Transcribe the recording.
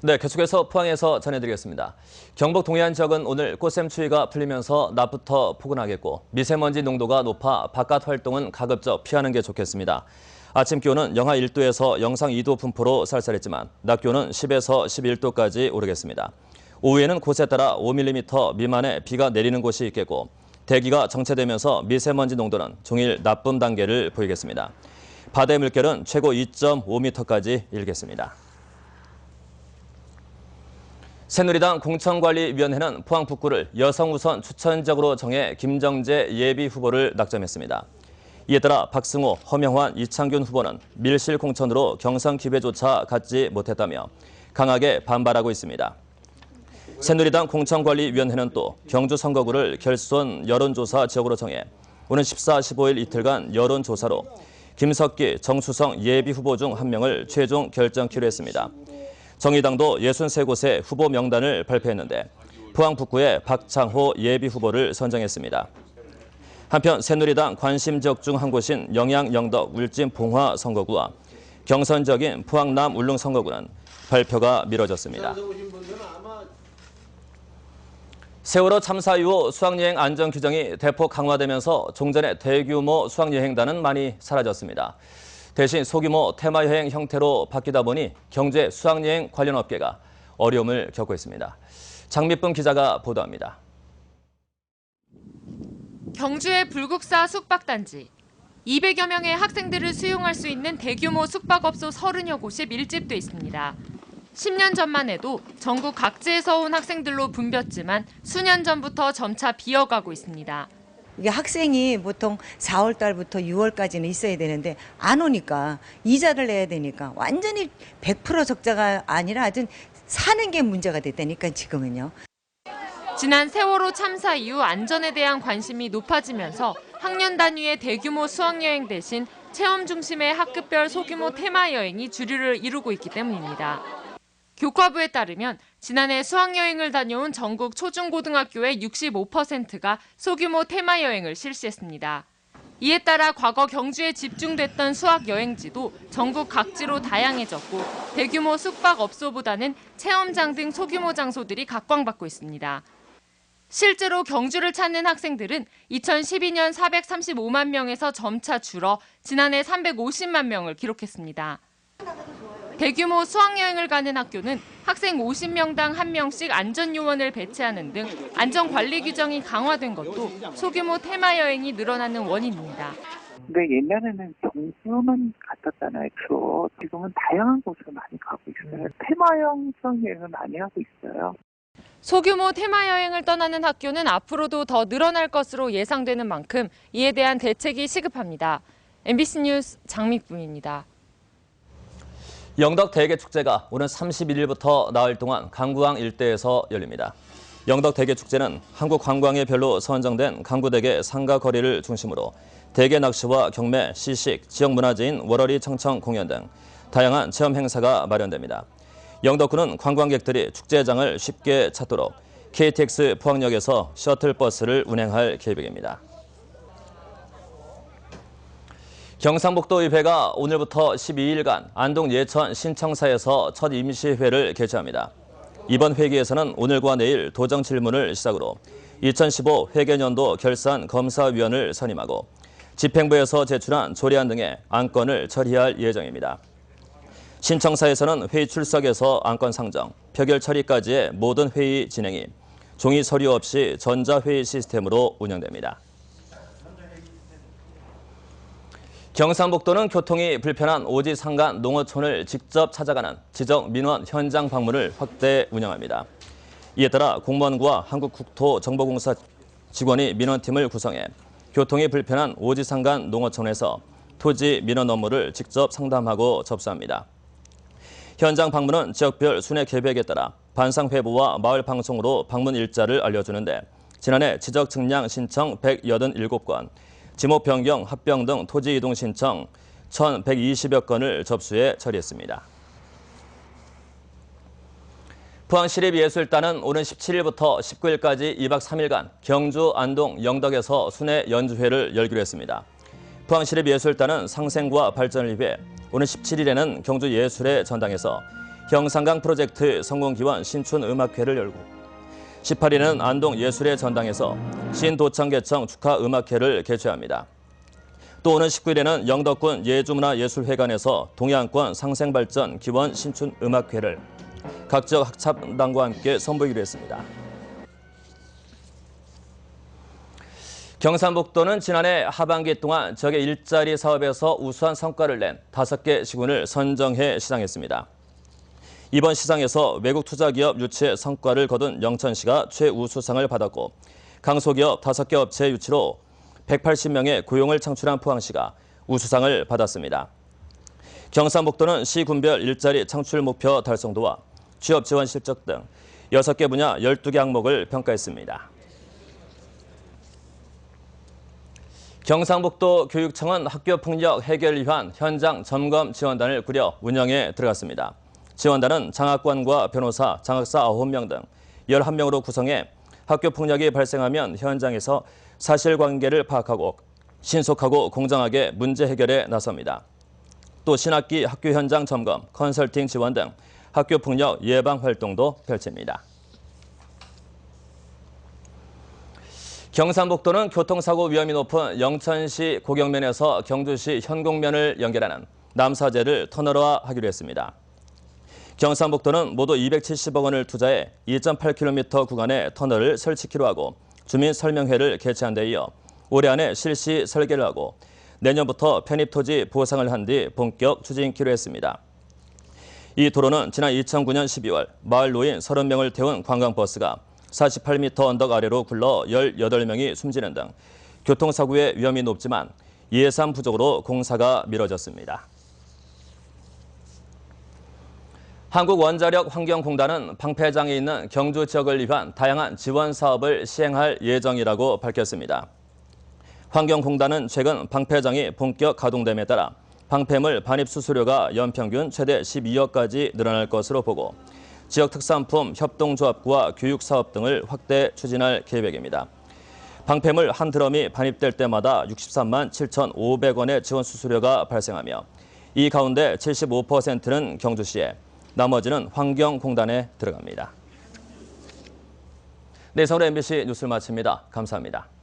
네, 계속해서 포항에서 전해드리겠습니다. 경북 동해안 지역은 오늘 꽃샘 추위가 풀리면서 낮부터 포근하겠고 미세먼지 농도가 높아 바깥 활동은 가급적 피하는 게 좋겠습니다. 아침 기온은 영하 1도에서 영상 2도 분포로 쌀쌀했지만 낮 기온은 10에서 11도까지 오르겠습니다. 오후에는 곳에 따라 5mm 미만의 비가 내리는 곳이 있겠고 대기가 정체되면서 미세먼지 농도는 종일 나쁨 단계를 보이겠습니다. 바다의 물결은 최고 2.5m까지 일겠습니다. 새누리당 공천관리위원회는 포항 북구를 여성 우선 추천 지역으로 정해 김정재 예비 후보를 낙점했습니다. 이에 따라 박승호, 허명환, 이창균 후보는 밀실 공천으로 경선 기회조차 갖지 못했다며 강하게 반발하고 있습니다. 새누리당 공천관리위원회는 또 경주 선거구를 결선 여론조사 지역으로 정해 오는 14, 15일 이틀간 여론조사로 김석기, 정수성 예비 후보 중 한 명을 최종 결정키로 했습니다. 정의당도 63곳의 후보 명단을 발표했는데 포항 북구의 박창호 예비 후보를 선정했습니다. 한편 새누리당 관심 지역 중 한 곳인 영양, 영덕, 울진, 봉화 선거구와 경선적인 포항 남 울릉 선거구는 발표가 미뤄졌습니다. 세월호 참사 이후 수학여행 안전 규정이 대폭 강화되면서 종전의 대규모 수학여행단은 많이 사라졌습니다. 대신 소규모 테마여행 형태로 바뀌다 보니 경제 수학여행 관련 업계가 어려움을 겪고 있습니다. 장미쁨 기자가 보도합니다. 경주의 불국사 숙박단지. 200여 명의 학생들을 수용할 수 있는 대규모 숙박업소 30여 곳이 밀집돼 있습니다. 10년 전만 해도 전국 각지에서 온 학생들로 붐볐지만 수년 전부터 점차 비어가고 있습니다. 이게 학생이 보통 4월 달부터 6월까지는 있어야 되는데 안 오니까 이자를 내야 되니까 완전히 100% 적자가 아니라 아주 사는 게 문제가 됐다니까 지금은요. 지난 세월호 참사 이후 안전에 대한 관심이 높아지면서 학년 단위의 대규모 수학여행 대신 체험 중심의 학급별 소규모 테마 여행이 주류를 이루고 있기 때문입니다. 교과부에 따르면 지난해 수학여행을 다녀온 전국 초중고등학교의 65%가 소규모 테마여행을 실시했습니다. 이에 따라 과거 경주에 집중됐던 수학여행지도 전국 각지로 다양해졌고 대규모 숙박업소보다는 체험장 등 소규모 장소들이 각광받고 있습니다. 실제로 경주를 찾는 학생들은 2012년 435만 명에서 점차 줄어 지난해 350만 명을 기록했습니다. 대규모 수학여행을 가는 학교는 학생 50명당 1명씩 안전요원을 배치하는 등 안전관리 규정이 강화된 것도 소규모 테마여행이 늘어나는 원인입니다. 근데 옛날에는 경주만 갔었잖아요, 주로. 지금은 다양한 곳으로 많이 가고 있어요. 테마형 수학여행을 많이 하고 있어요. 소규모 테마여행을 떠나는 학교는 앞으로도 더 늘어날 것으로 예상되는 만큼 이에 대한 대책이 시급합니다. MBC 뉴스 장미쁨입니다. 영덕 대게축제가 오는 31일부터 나흘 동안 강구항 일대에서 열립니다. 영덕 대게축제는 한국 관광의 별로 선정된 강구대게 상가 거리를 중심으로 대게 낚시와 경매, 시식, 지역 문화재인 월월이 청청 공연 등 다양한 체험 행사가 마련됩니다. 영덕구는 관광객들이 축제장을 쉽게 찾도록 KTX 포항역에서 셔틀버스를 운행할 계획입니다. 경상북도의회가 오늘부터 12일간 안동 예천 신청사에서 첫 임시회를 개최합니다. 이번 회기에서는 오늘과 내일 도정 질문을 시작으로 2015 회계년도 결산 검사위원을 선임하고 집행부에서 제출한 조례안 등의 안건을 처리할 예정입니다. 신청사에서는 회의 출석에서 안건 상정, 표결 처리까지의 모든 회의 진행이 종이 서류 없이 전자회의 시스템으로 운영됩니다. 경상북도는 교통이 불편한 오지 상간 농어촌을 직접 찾아가는 지적 민원 현장 방문을 확대 운영합니다. 이에 따라 공무원과 한국국토정보공사 직원이 민원팀을 구성해 교통이 불편한 오지 상간 농어촌에서 토지 민원 업무를 직접 상담하고 접수합니다. 현장 방문은 지역별 순회 계획에 따라 반상 회부와 마을 방송으로 방문 일자를 알려주는데 지난해 지적 측량 신청 187건, 지목 변경, 합병 등 토지 이동 신청 1,120여 건을 접수해 처리했습니다. 포항시립예술단은 오는 17일부터 19일까지 2박 3일간 경주, 안동, 영덕에서 순회 연주회를 열기로 했습니다. 포항시립예술단은 상생과 발전을 위해 오는 17일에는 경주 예술의 전당에서 형상강 프로젝트 성공기원 신춘음악회를 열고 18일에는 안동 예술의 전당에서 신도청개청 축하음악회를 개최합니다. 또 오는 19일에는 영덕군 예주문화예술회관에서 동해안권 상생발전 기원 신춘음악회를 각적 학창단과 함께 선보이기로 했습니다. 경상북도는 지난해 하반기 동안 지역의 일자리 사업에서 우수한 성과를 낸 5개 시군을 선정해 시상했습니다. 이번 시상에서 외국 투자기업 유치의 성과를 거둔 영천시가 최우수상을 받았고 강소기업 5개 업체 유치로 180명의 고용을 창출한 포항시가 우수상을 받았습니다. 경상북도는 시군별 일자리 창출 목표 달성도와 취업 지원 실적 등 6개 분야 12개 항목을 평가했습니다. 경상북도 교육청은 학교폭력 해결을 위한 현장 점검 지원단을 꾸려 운영에 들어갔습니다. 지원단은 장학관과 변호사, 장학사 9명 등 11명으로 구성해 학교폭력이 발생하면 현장에서 사실관계를 파악하고 신속하고 공정하게 문제 해결에 나섭니다. 또 신학기 학교 현장 점검, 컨설팅 지원 등 학교폭력 예방 활동도 펼칩니다. 경상북도는 교통사고 위험이 높은 영천시 고경면에서 경주시 현곡면을 연결하는 남사제를 터널화하기로 했습니다. 경상북도는 모두 270억 원을 투자해 2.8km 구간의 터널을 설치키로 하고 주민설명회를 개최한 데 이어 올해 안에 실시 설계를 하고 내년부터 편입토지 보상을 한 뒤 본격 추진키로 했습니다. 이 도로는 지난 2009년 12월 마을 노인 30명을 태운 관광버스가 48m 언덕 아래로 굴러 18명이 숨지는 등 교통사고의 위험이 높지만 예산 부족으로 공사가 미뤄졌습니다. 한국원자력환경공단은 방패장에 있는 경주 지역을 위한 다양한 지원 사업을 시행할 예정이라고 밝혔습니다. 환경공단은 최근 방패장이 본격 가동됨에 따라 방패물 반입 수수료가 연평균 최대 12억까지 늘어날 것으로 보고 지역 특산품 협동조합과 교육사업 등을 확대 추진할 계획입니다. 방패물 한 드럼이 반입될 때마다 63만 7,500원의 지원 수수료가 발생하며 이 가운데 75%는 경주시에 나머지는 환경공단에 들어갑니다. 네, 서울 MBC 뉴스를 마칩니다. 감사합니다.